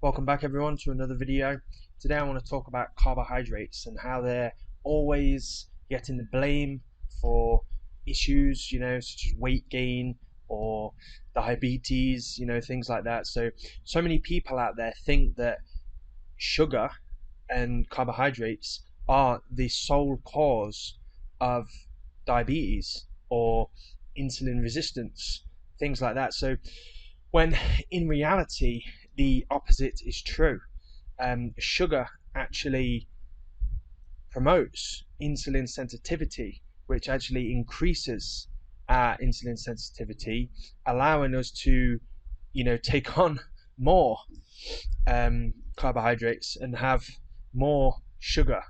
Welcome back everyone to another video. Today I want to talk about carbohydrates and how they're always getting the blame for issues, such as weight gain or diabetes, things like that. So many people out there think that sugar and carbohydrates are the sole cause of diabetes or insulin resistance, things like that. So when in reality the opposite is true. Sugar actually promotes insulin sensitivity, which actually increases our insulin sensitivity, allowing us to, take on more carbohydrates and have more sugar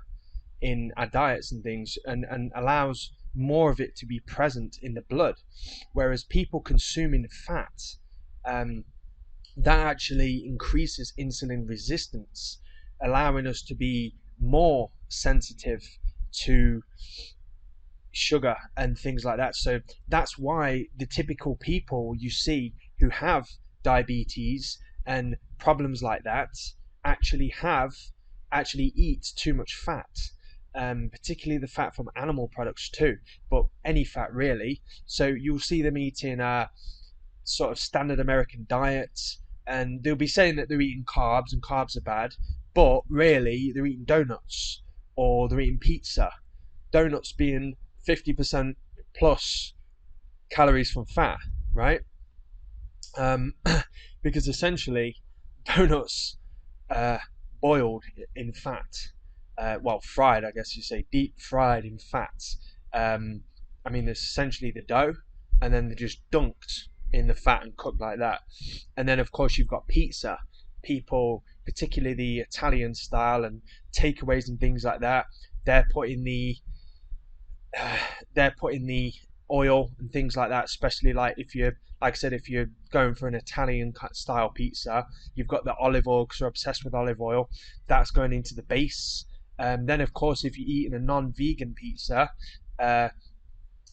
in our diets and things, and allows more of it to be present in the blood. Whereas people consuming fat, that actually increases insulin resistance, allowing us to be more sensitive to sugar and things like that. So that's why the typical people you see who have diabetes and problems like that actually eat too much fat, particularly the fat from animal products too, but any fat really. So you'll see them eating sort of standard American diets, and they'll be saying that they're eating carbs and carbs are bad, but really they're eating donuts or they're eating pizza. Donuts being 50% plus calories from fat, right? Because essentially donuts boiled in fat, well, fried, I guess you say, deep fried in fat. There's essentially the dough, and then they're just dunked in the fat and cooked like that. And then of course you've got pizza. People, particularly the Italian style and takeaways and things like that, they're putting the oil and things like that, especially like if you're, like I said, if you're going for an Italian style pizza, you've got the olive oil because you're obsessed with olive oil. That's going into the base. Then of course if you're eating a non-vegan pizza,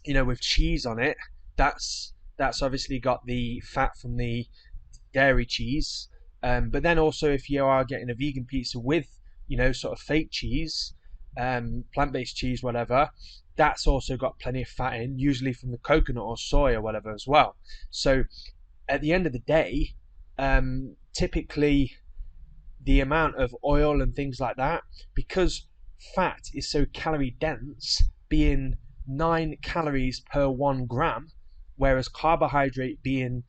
with cheese on it, that's obviously got the fat from the dairy cheese. But then also if you are getting a vegan pizza with, sort of fake cheese, plant-based cheese, whatever, that's also got plenty of fat in, usually from the coconut or soy or whatever as well. So at the end of the day, typically the amount of oil and things like that, because fat is so calorie dense, being 9 calories per 1 gram, whereas carbohydrate being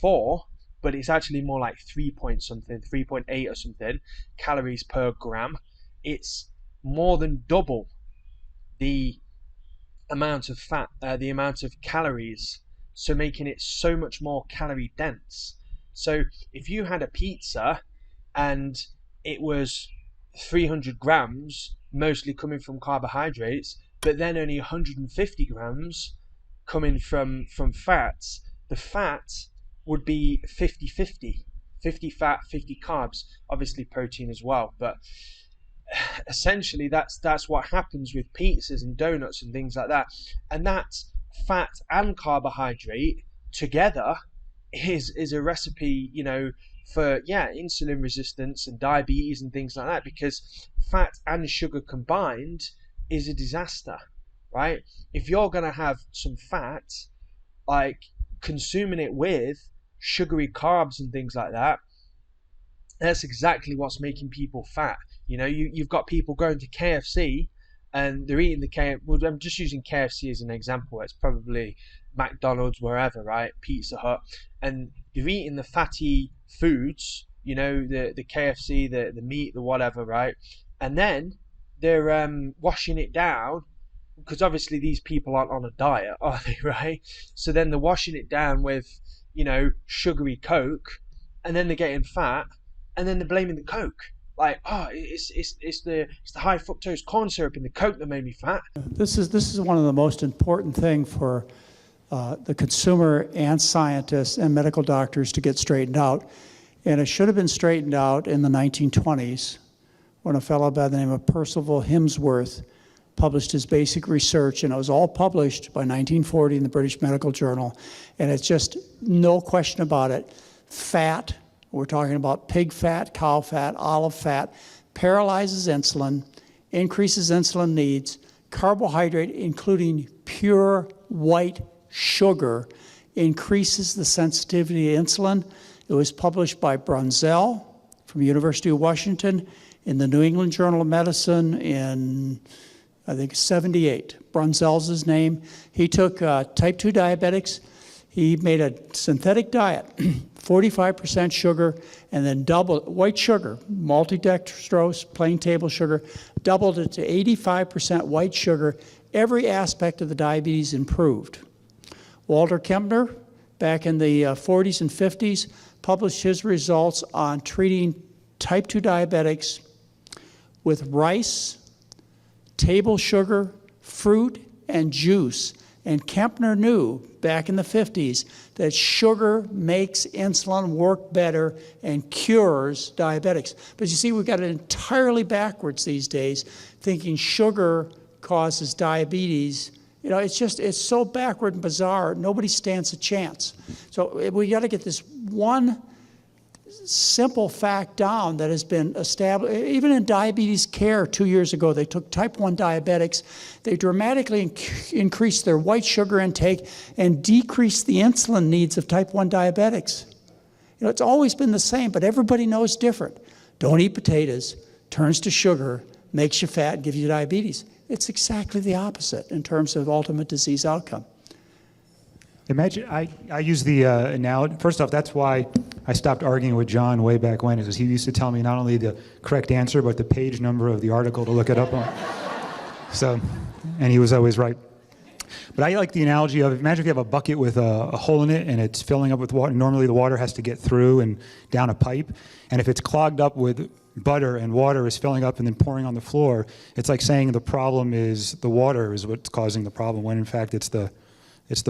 4, but it's actually more like 3.8 or something calories per gram. It's more than double the amount of fat, the amount of calories, so making it so much more calorie dense. So if you had a pizza and it was 300 grams, mostly coming from carbohydrates, but then only 150 grams coming from fats, the fat would be 50-50, 50 fat, 50 carbs, obviously protein as well. But essentially that's what happens with pizzas and donuts and things like that. And that fat and carbohydrate together is a recipe, for insulin resistance and diabetes and things like that, because fat and sugar combined is a disaster, right? If you're going to have some fat, like consuming it with sugary carbs and things like that, that's exactly what's making people fat. You've got people going to KFC and they're eating the KFC. Well, I'm just using KFC as an example. It's probably McDonald's, wherever, right? Pizza Hut, and they're eating the fatty foods, the KFC, the meat, the whatever, right? And then they're washing it down, because obviously these people aren't on a diet, are they, right? So then they're washing it down with, sugary Coke, and then they're getting fat, and then they're blaming the Coke. Like, it's the high fructose corn syrup in the Coke that made me fat. This is one of the most important things for the consumer and scientists and medical doctors to get straightened out. And it should have been straightened out in the 1920s when a fellow by the name of Percival Himsworth published his basic research, and it was all published by 1940 in the British Medical Journal. And it's just no question about it. Fat We're talking about pig fat, cow fat, olive fat, paralyzes insulin, increases insulin needs, carbohydrate, including pure white sugar, increases the sensitivity to insulin. It was published by Brunzell from University of Washington in the New England Journal of Medicine in, I think, 78. Brunzell's his name. He took type 2 diabetics. He made a synthetic diet, 45% sugar, and then doubled white sugar, maltodextrose, plain table sugar, doubled it to 85% white sugar. Every aspect of the diabetes improved. Walter Kempner, back in the 40s and 50s, published his results on treating type 2 diabetics with rice, table sugar, fruit, and juice. And Kempner knew back in the 50s that sugar makes insulin work better and cures diabetics. But you see, we've got it entirely backwards these days, thinking sugar causes diabetes. You know, it's so backward and bizarre, nobody stands a chance. So we got to get this one simple fact down that has been established. Even in diabetes care 2 years ago, they took type 1 diabetics, they dramatically increased their white sugar intake and decreased the insulin needs of type 1 diabetics. You know, it's always been the same, but everybody knows different. Don't eat potatoes, turns to sugar, makes you fat, gives you diabetes. It's exactly the opposite in terms of ultimate disease outcome. Imagine, I use the analogy, first off, that's why I stopped arguing with John way back when, because he used to tell me not only the correct answer, but the page number of the article to look it up on. So, and he was always right. But I like the analogy of, imagine if you have a bucket with a hole in it and it's filling up with water. Normally the water has to get through and down a pipe. And if it's clogged up with butter and water is filling up and then pouring on the floor, it's like saying the problem is the water is what's causing the problem, when in fact it's the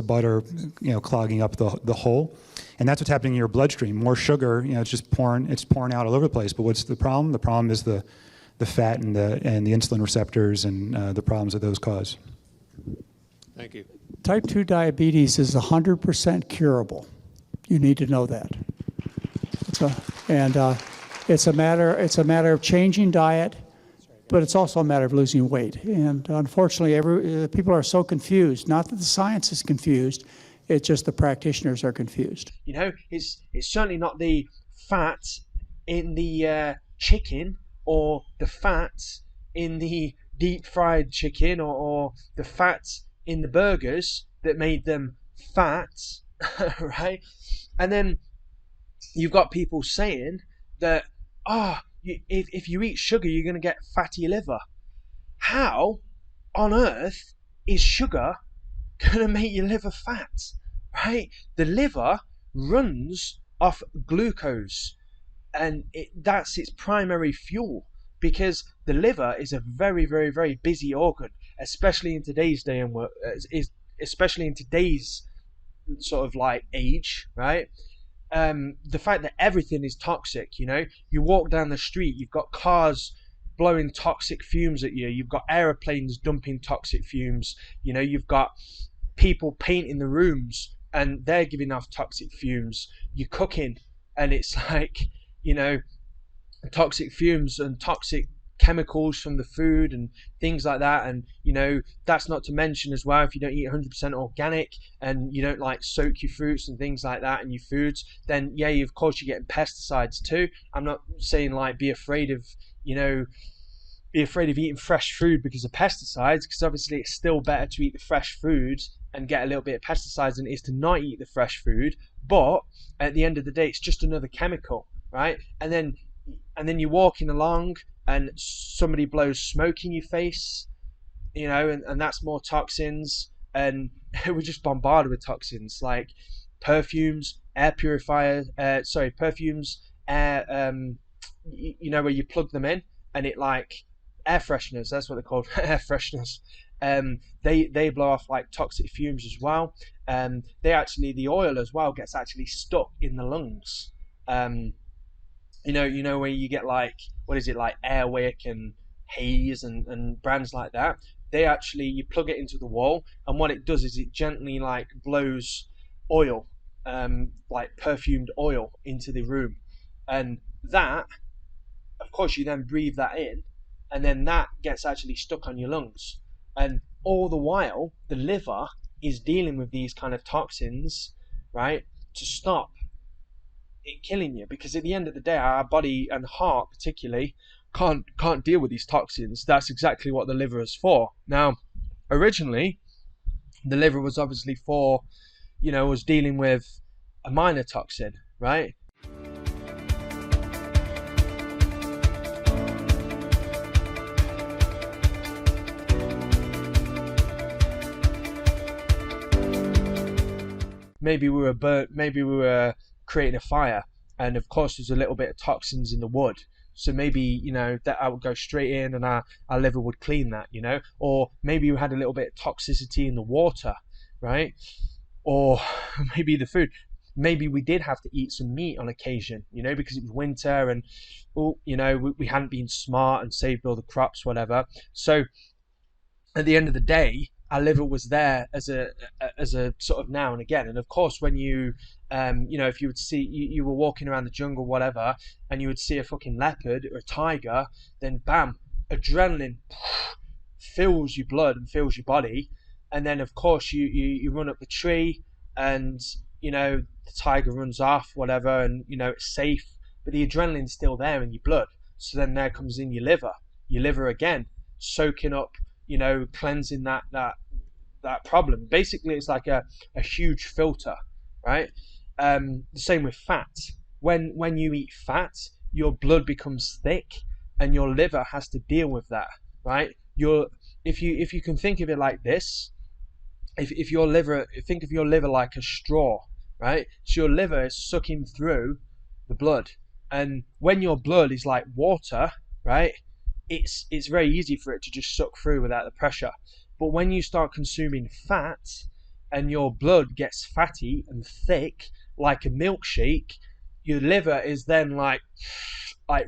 butter, you know, clogging up the hole. And that's what's happening in your bloodstream. More sugar, you know, it's pouring out all over the place. But what's the problem? The problem is the fat and the insulin receptors and the problems that those cause. Thank you. Type 2 diabetes is 100% curable. You need to know that. It's a matter of changing diet, but it's also a matter of losing weight. And unfortunately, people are so confused. Not that the science is confused, it's just the practitioners are confused. You know, it's certainly not the fat in the chicken or the fat in the deep fried chicken or the fat in the burgers that made them fat, right? And then you've got people saying that, if you eat sugar, you're going to get fatty liver. How on earth is sugar going to make your liver fat, right? The liver runs off glucose, and that's its primary fuel, because the liver is a very, very, very busy organ, especially in today's day and work, especially in today's sort of like age, right? The fact that everything is toxic, you know, you walk down the street, you've got cars blowing toxic fumes at you, you've got aeroplanes dumping toxic fumes, you know, you've got people painting the rooms and they're giving off toxic fumes, you're cooking and it's like, you know, toxic fumes and toxic chemicals from the food and things like that. And you know, that's not to mention as well, if you don't eat 100% organic and you don't like soak your fruits and things like that in your foods, then yeah, of course you're getting pesticides too. I'm not saying like be afraid of eating fresh food because of pesticides, because obviously it's still better to eat the fresh food and get a little bit of pesticides than it is to not eat the fresh food. But at the end of the day, it's just another chemical, right? And then you're walking along and somebody blows smoke in your face, you know, and that's more toxins. And we're just bombarded with toxins like perfumes, air you know, where you plug them in and it like air fresheners, that's what they're called, air fresheners. They blow off like toxic fumes as well. The oil as well gets actually stuck in the lungs. You know where you get like, what is it, like Airwick and Haze and brands like that, you plug it into the wall, and what it does is it gently like blows oil, like perfumed oil into the room. And that, of course, you then breathe that in, and then that gets actually stuck on your lungs. And all the while, the liver is dealing with these kind of toxins, right, to stop it killing you. Because at the end of the day, our body and heart particularly can't deal with these toxins. That's exactly what the liver is for. Now, originally, the liver was obviously for, was dealing with a minor toxin, right? Maybe we were creating a fire, and of course there's a little bit of toxins in the wood. So maybe, that I would go straight in and our liver would clean that, or maybe we had a little bit of toxicity in the water, right? Or maybe the food. Maybe we did have to eat some meat on occasion, because it was winter and, we hadn't been smart and saved all the crops, whatever. So at the end of the day, our liver was there as a sort of now and again. And of course, when you if you would see you were walking around the jungle, whatever, and you would see a fucking leopard or a tiger, then bam, adrenaline fills your blood and fills your body, and then of course you run up the tree, and the tiger runs off, whatever, and it's safe, but the adrenaline's still there in your blood. So then there comes in your liver again, soaking up, cleansing that problem. Basically, it's like a huge filter, right? The same with fat. When you eat fat, your blood becomes thick, and your liver has to deal with that, right? If you can think of it like this, if your liver, think of your liver like a straw, right? So your liver is sucking through the blood, and when your blood is like water, right, it's very easy for it to just suck through without the pressure. But when you start consuming fat and your blood gets fatty and thick like a milkshake, your liver is then like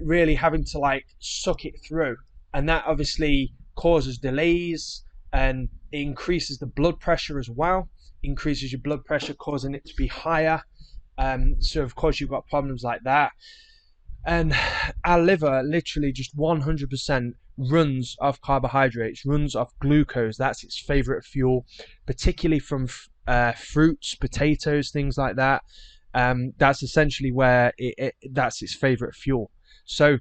really having to like suck it through, and that obviously causes delays, and it increases the blood pressure as well, increases your blood pressure, causing it to be higher. So of course you've got problems like that. And our liver literally just 100% runs off carbohydrates, runs off glucose. That's its favorite fuel, particularly from fruits, potatoes, things like that. That's essentially where that's its favorite fuel. So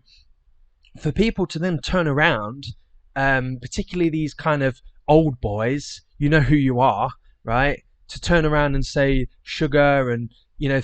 for people to then turn around, particularly these kind of old boys, you know who you are, right? To turn around and say sugar and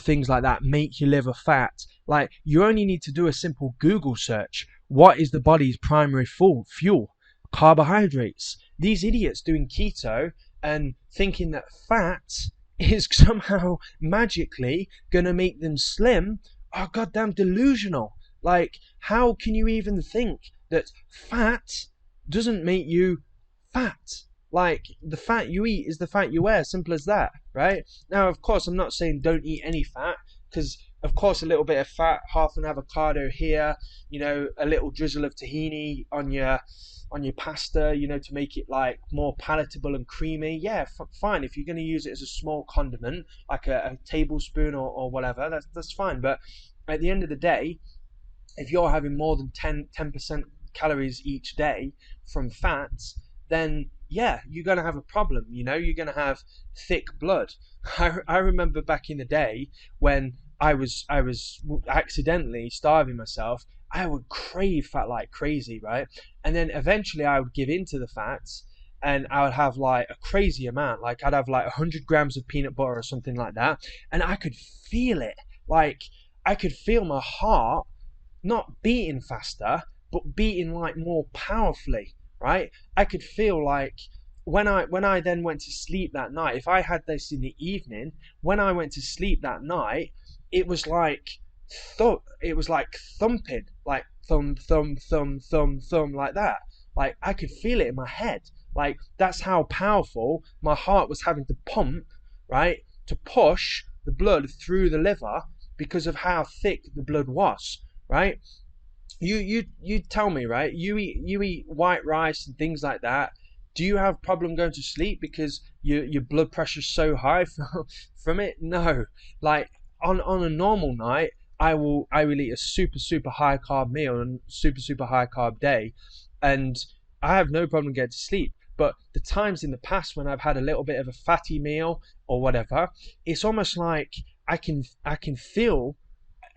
things like that make your liver fat. Like, you only need to do a simple Google search. What is the body's primary fuel? Carbohydrates. These idiots doing keto and thinking that fat is somehow magically going to make them slim are goddamn delusional. Like, how can you even think that fat doesn't make you fat? Like, the fat you eat is the fat you wear, simple as that, right? Now, of course, I'm not saying don't eat any fat, because of course a little bit of fat, half an avocado here, a little drizzle of tahini on your pasta, to make it like more palatable and creamy. Yeah, fine. If you're going to use it as a small condiment, like a tablespoon or whatever, that's fine. But at the end of the day, if you're having more than 10% calories each day from fats, then yeah, you're going to have a problem. You're going to have thick blood. I remember back in the day when I was accidentally starving myself, I would crave fat like crazy, right? And then eventually I would give in to the fats, and I would have like a crazy amount. Like, I'd have like 100 grams of peanut butter or something like that, and I could feel it. Like, I could feel my heart not beating faster, but beating like more powerfully, right? I could feel like when I then went to sleep that night, if I had this in the evening, when I went to sleep that night, it was like thumping, like thumb, thumb, thumb, thumb, thumb, like that. Like, I could feel it in my head. Like, that's how powerful my heart was having to pump, right, to push the blood through the liver because of how thick the blood was, right? You tell me, right? You eat white rice and things like that. Do you have problem going to sleep because your blood pressure's so high from it? No. Like, on a normal night, I will eat a super high carb meal and super high carb day, and I have no problem getting to sleep. But the times in the past when I've had a little bit of a fatty meal or whatever, it's almost like I can feel.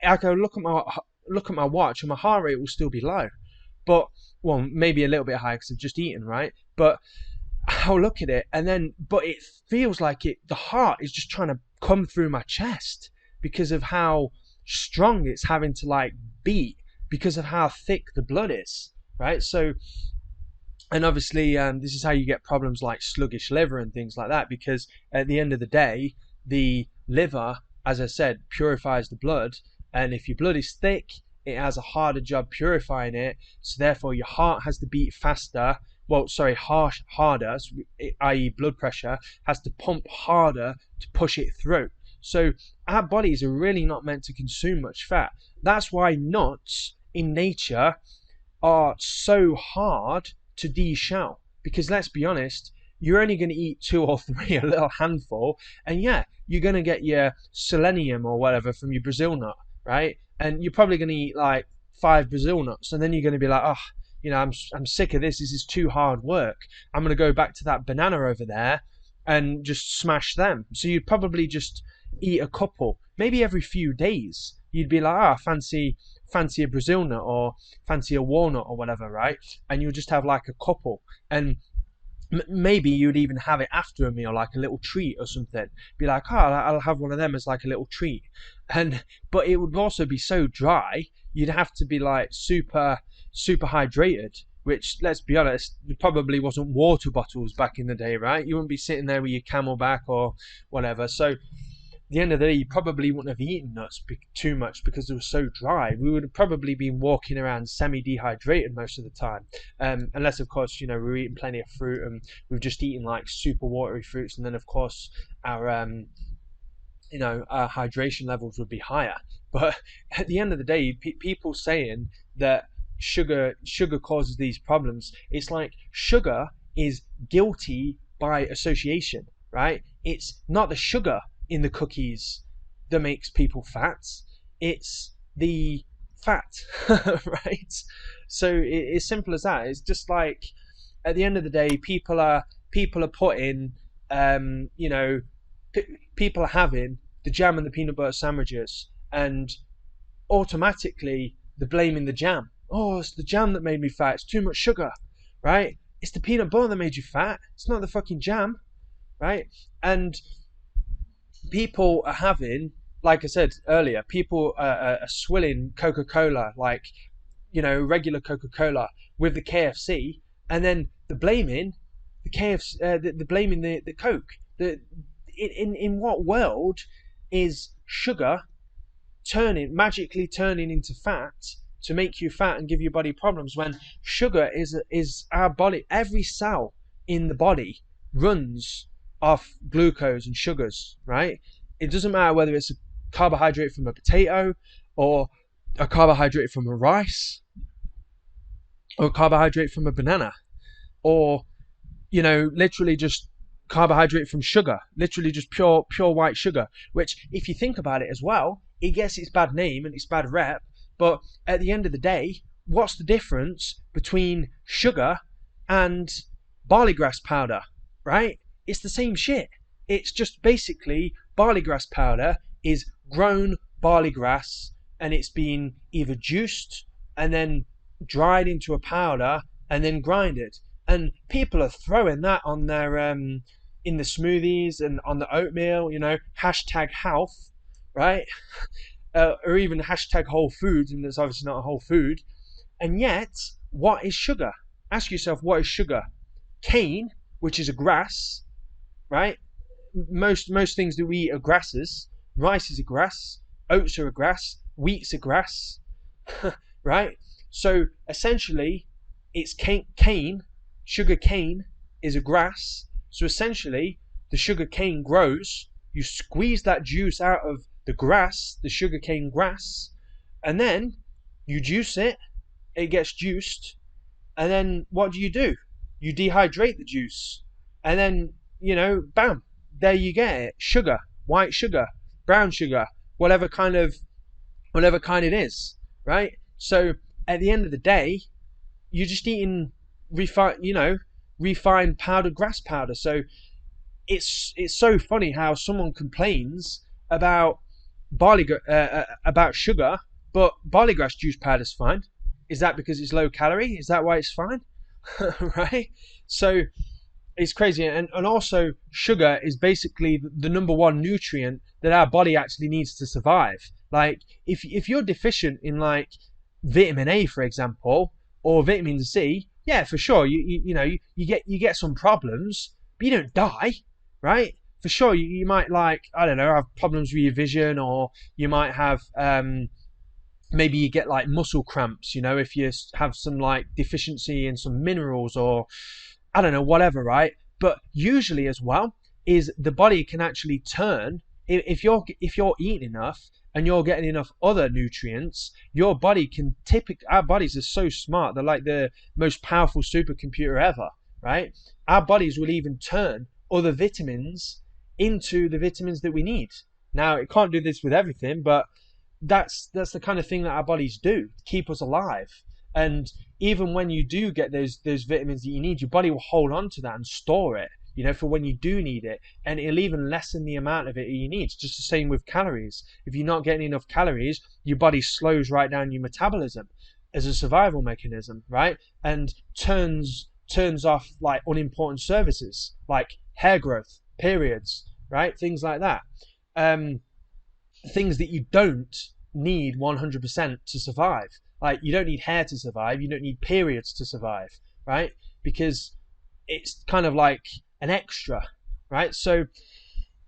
I can look at my watch and my heart rate will still be low, but well, maybe a little bit high because I've just eaten, right? But I'll look at it and then, but it feels like the heart is just trying to come through my chest because of how strong it's having to like beat because of how thick the blood is, right? So, and obviously, this is how you get problems like sluggish liver and things like that, because at the end of the day, the liver, as I said, purifies the blood, and if your blood is thick, it has a harder job purifying it, so therefore your heart has to beat faster. Well, sorry, harder, i.e. blood pressure, has to pump harder to push it through. So our bodies are really not meant to consume much fat. That's why nuts in nature are so hard to de-shell, because let's be honest, you're only going to eat 2 or 3, a little handful, and yeah, you're going to get your selenium or whatever from your Brazil nut, right? And you're probably going to eat like 5 Brazil nuts, and then you're going to be like, oh, you know, I'm sick of this. This is too hard work. I'm going to go back to that banana over there and just smash them. So you'd probably just eat a couple, maybe every few days. You'd be like, fancy a Brazil nut or fancy a walnut or whatever, right? And you'll just have like a couple, and maybe you'd even have it after a meal, like a little treat or something. Be like, oh, I'll have one of them as like a little treat. But it would also be so dry, you'd have to be like super hydrated, which, let's be honest, it probably wasn't water bottles back in the day, right? You wouldn't be sitting there with your Camelback or whatever. So at the end of the day, you probably wouldn't have eaten nuts too much because it was so dry. We would have probably been walking around semi-dehydrated most of the time, unless of course, you know, we're eating plenty of fruit and we've just eaten like super watery fruits, and then of course our our hydration levels would be higher. But at the end of the day, people saying that sugar causes these problems, it's like sugar is guilty by association, right? It's not the sugar in the cookies that makes people fat, it's the fat, right? So it's simple as that. It's just like, at the end of the day, people are putting people are having the jam and the peanut butter sandwiches, and automatically they're blaming the jam. Oh, it's the jam that made me fat, it's too much sugar, right? It's the peanut butter that made you fat, it's not the fucking jam, right? And people are having, like I said earlier, people are swilling Coca-Cola, like, you know, regular Coca-Cola with the KFC, and then they're blaming the KFC, they're blaming the Coke. In what world is sugar magically turning into fat to make you fat and give your body problems, when sugar is our body, every cell in the body runs off glucose and sugars, right? It doesn't matter whether it's a carbohydrate from a potato or a carbohydrate from a rice or a carbohydrate from a banana, or, you know, literally just carbohydrate from sugar, literally just pure white sugar, which, if you think about it as well, it gets its bad name and its bad rep, but at the end of the day, what's the difference between sugar and barley grass powder, right? It's the same shit. It's just basically barley grass powder is grown barley grass, and it's been either juiced and then dried into a powder and then grinded. And people are throwing that on their in the smoothies and on the oatmeal, you know, hashtag health, right? Or even hashtag whole foods, and it's obviously not a whole food. And yet, what is sugar? Ask yourself, what is sugar? Cane, which is a grass, right? Most things that we eat are grasses. Rice is a grass, oats are a grass, wheat's a grass, right? So essentially, it's cane. Sugar cane is a grass. So essentially, the sugar cane grows. You squeeze that juice out of the grass, the sugar cane grass, and then you juice it. It gets juiced, and then what do? You dehydrate the juice, and then, you know, bam, there you get it. Sugar, white sugar, brown sugar, whatever kind of whatever kind it is, right? So at the end of the day, you're just eating refined powdered grass powder. So it's so funny how someone complains about about sugar, but barley grass juice powder's fine. Is that because it's low calorie? Is that why it's fine? Right? So it's crazy. And also sugar is basically the number one nutrient that our body actually needs to survive. Like if you're deficient in like vitamin A, for example, or vitamin C, yeah, for sure, you get some problems, but you don't die, right? For sure, you might, like, I don't know, have problems with your vision, or you might have maybe you get like muscle cramps, if you have some like deficiency in some minerals, or I don't know, whatever, right? But usually as well is the body can actually turn, if you're eating enough and you're getting enough other nutrients, your body can our bodies are so smart, they're like the most powerful supercomputer ever, right? Our bodies will even turn other vitamins into the vitamins that we need. Now, it can't do this with everything, but that's the kind of thing that our bodies do to keep us alive. And even when you do get those vitamins that you need, your body will hold on to that and store it, for when you do need it, and it'll even lessen the amount of it you need. It's just the same with calories. If you're not getting enough calories, your body slows right down your metabolism as a survival mechanism, right? And turns off like unimportant services like hair growth, periods, right? Things like that. Things that you don't need 100% to survive. Like, you don't need hair to survive, you don't need periods to survive, right? Because it's kind of like an extra, right? So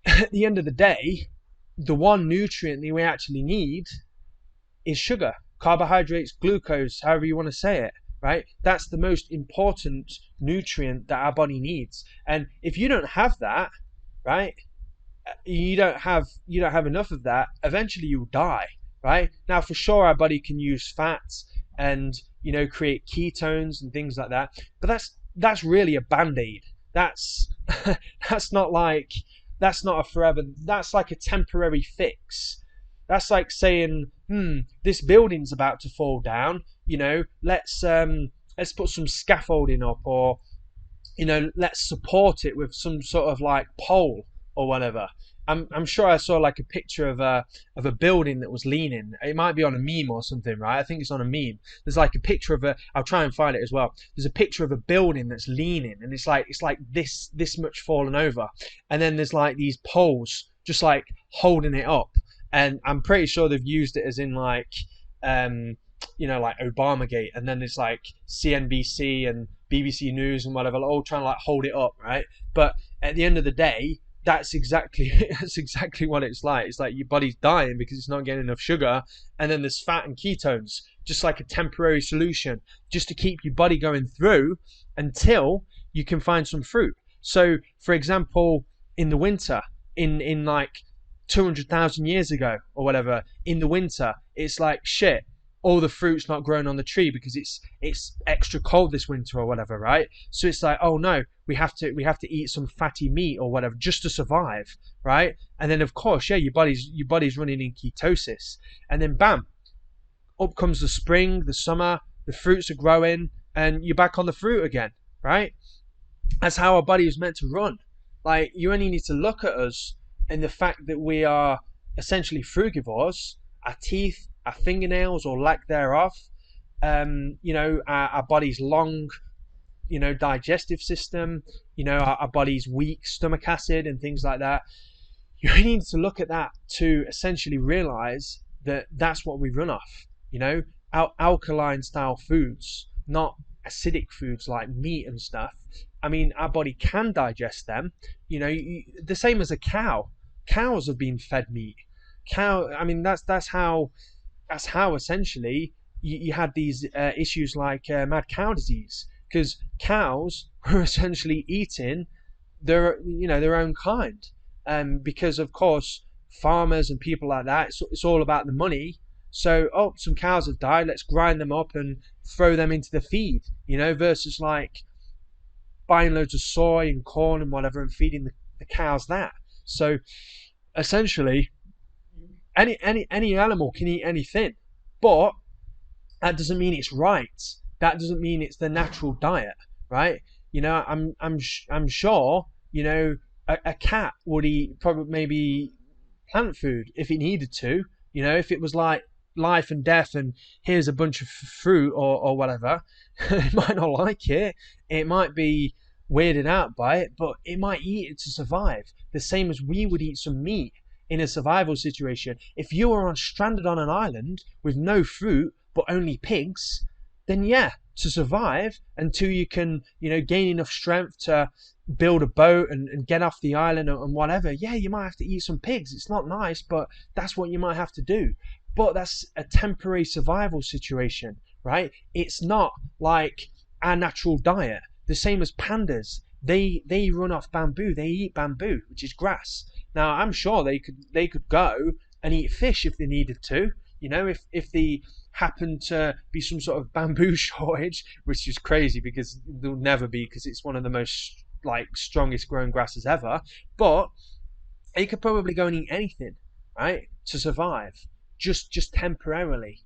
at the end of the day, the one nutrient that we actually need is sugar, carbohydrates, glucose, however you want to say it, right? That's the most important nutrient that our body needs. And if you don't have that, right, you don't have enough of that, eventually you'll die, right? Now, for sure, our body can use fats and create ketones and things like that, but that's really a band-aid. That's not a forever, that's like a temporary fix. That's like saying, this building's about to fall down, let's put some scaffolding up, or let's support it with some sort of like pole or whatever. I'm sure I saw like a picture of a building that was leaning. It might be on a meme or something, right? I think it's on a meme. There's like a picture of I'll try and find it as well. There's a picture of a building that's leaning, and it's like this much fallen over, and then there's like these poles just like holding it up. And I'm pretty sure they've used it as in like like Obamagate, and then there's like CNBC and BBC News and whatever, all trying to like hold it up, right? But at the end of the day, that's exactly what it's like. It's like your body's dying because it's not getting enough sugar, and then there's fat and ketones, just like a temporary solution, just to keep your body going through until you can find some fruit. So, for example, in the winter, in like 200,000 years ago or whatever, in the winter, it's like shit, all the fruit's not growing on the tree because it's extra cold this winter or whatever, right? So it's like, oh no, we have to eat some fatty meat or whatever just to survive, right? And then of course, yeah, your body's running in ketosis, and then bam, up comes the spring, the summer, the fruits are growing, and you're back on the fruit again, right? That's how our body is meant to run. Like, you only need to look at us and the fact that we are essentially frugivores. Our teeth, our fingernails or lack thereof, our body's long, digestive system, our body's weak stomach acid and things like that. You really need to look at that to essentially realize that that's what we run off, alkaline style foods, not acidic foods like meat and stuff. I mean, our body can digest them, the same as a cow. Cows have been fed meat. That's how essentially you had these issues like mad cow disease, because cows were essentially eating their own kind, because of course farmers and people like that, it's all about the money. So, some cows have died, let's grind them up and throw them into the feed, versus like buying loads of soy and corn and whatever and feeding the cows that. So essentially, Any animal can eat anything, but that doesn't mean it's right. That doesn't mean it's the natural diet, right? You know, I'm sure, you know, a cat would eat probably maybe plant food if it needed to. You know, if it was like life and death and here's a bunch of fruit or whatever, it might not like it. It might be weirded out by it, but it might eat it to survive. The same as we would eat some meat in a survival situation. If you were stranded on an island with no fruit but only pigs, then yeah, to survive until you can, you know, gain enough strength to build a boat and get off the island and whatever, yeah, you might have to eat some pigs. It's not nice, but that's what you might have to do. But that's a temporary survival situation, right? It's not like our natural diet. The same as pandas. They run off bamboo. They eat bamboo, which is grass. Now I'm sure they could go and eat fish if they needed to. You know, if they happen to be some sort of bamboo shortage, which is crazy because there'll never be, because it's one of the most like strongest growing grasses ever. But they could probably go and eat anything, right, to survive, just temporarily.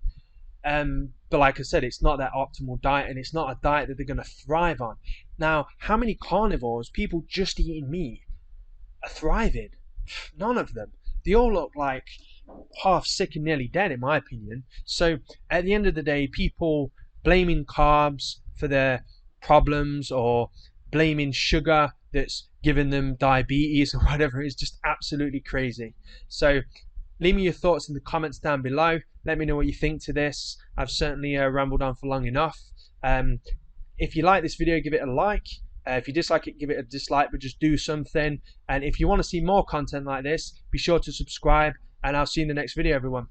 But like I said, it's not that optimal diet, and it's not a diet that they're going to thrive on. Now, how many carnivores, people just eating meat, are thriving? None of them. They all look like half sick and nearly dead, in my opinion. So at the end of the day, people blaming carbs for their problems or blaming sugar that's giving them diabetes or whatever is just absolutely crazy. So leave me your thoughts in the comments down below. Let me know what you think to this. I've certainly rambled on for long enough. If you like this video, give it a like. If you dislike it, give it a dislike, but just do something. And if you want to see more content like this, be sure to subscribe, and I'll see you in the next video, everyone.